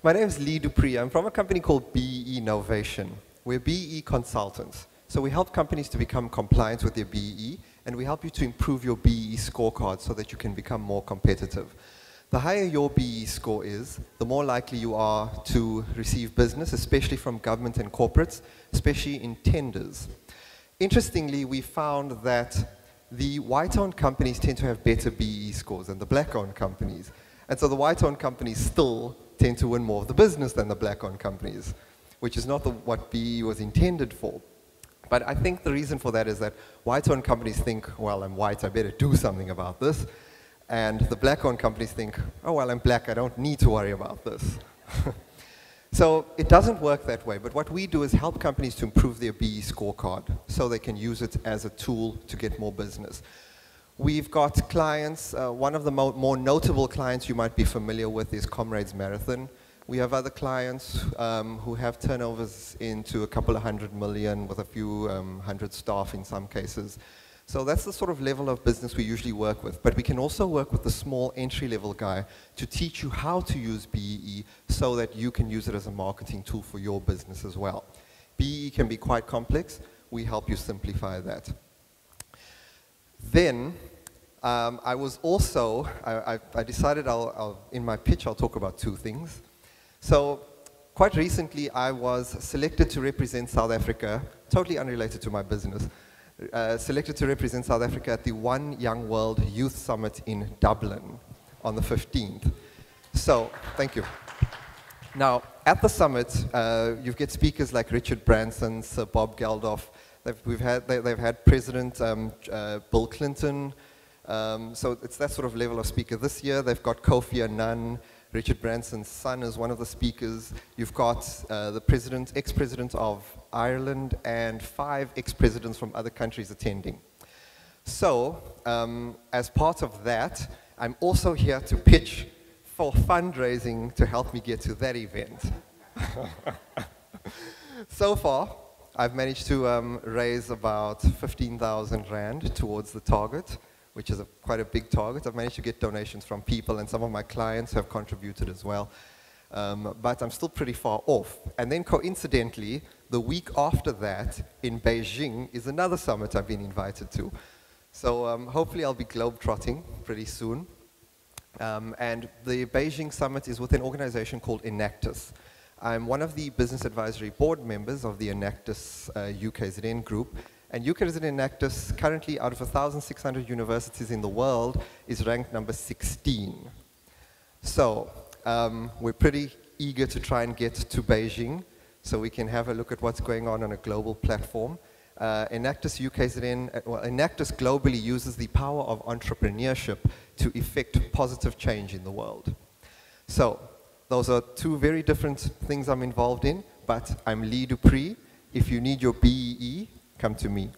My name is Lee Dupree. I'm from a company called BEE Novation. We're BEE consultants. So we help companies to become compliant with their BEE, and we help you to improve your BEE scorecard so that you can become more competitive. The higher your BEE score is, the more likely you are to receive business, especially from government and corporates, especially in tenders. Interestingly, we found that the white-owned companies tend to have better BEE scores than the black-owned companies. And so the white-owned companies still tend to win more of the business than the black-owned companies, which is not what BEE was intended for. But I think the reason for that is that white-owned companies think, well, I'm white, I better do something about this. And the black-owned companies think, oh, well, I'm black, I don't need to worry about this. So it doesn't work that way, but what we do is help companies to improve their BEE scorecard so they can use it as a tool to get more business. We've got clients, one of the more notable clients you might be familiar with is Comrades Marathon. We have other clients who have turnovers into a couple of 100 million with a few hundred staff in some cases. So that's the sort of level of business we usually work with. But we can also work with the small entry-level guy to teach you how to use BEE so that you can use it as a marketing tool for your business as well. BEE can be quite complex. We help you simplify that. Then, I was also, I decided in my pitch I'll talk about two things. So, quite recently I was selected to represent South Africa, totally unrelated to my business, selected to represent South Africa at the One Young World Youth Summit in Dublin on the 15th. So, thank you. Now, at the summit, you get speakers like Richard Branson, Sir Bob Geldof. They've had President Bill Clinton. So it's that sort of level of speaker. This year, they've got Kofi Annan. Richard Branson's son is one of the speakers. You've got the ex-president of Ireland, and 5 ex-presidents from other countries attending. So, as part of that, I'm also here to pitch for fundraising to help me get to that event. So far, I've managed to raise about 15,000 Rand towards the target, which is quite a big target. I've managed to get donations from people, and some of my clients have contributed as well. But I'm still pretty far off. And then coincidentally, the week after that, in Beijing, is another summit I've been invited to. So hopefully I'll be globe-trotting pretty soon. And the Beijing summit is with an organization called Enactus. I'm one of the business advisory board members of the Enactus UKZN group. And UKZN Enactus, currently out of 1,600 universities in the world, is ranked number 16. So we're pretty eager to try and get to Beijing so we can have a look at what's going on a global platform. Enactus UKZN, well, Enactus globally uses the power of entrepreneurship to effect positive change in the world. So those are two very different things I'm involved in, but I'm Lee Dupree. If you need your BEE, come to me.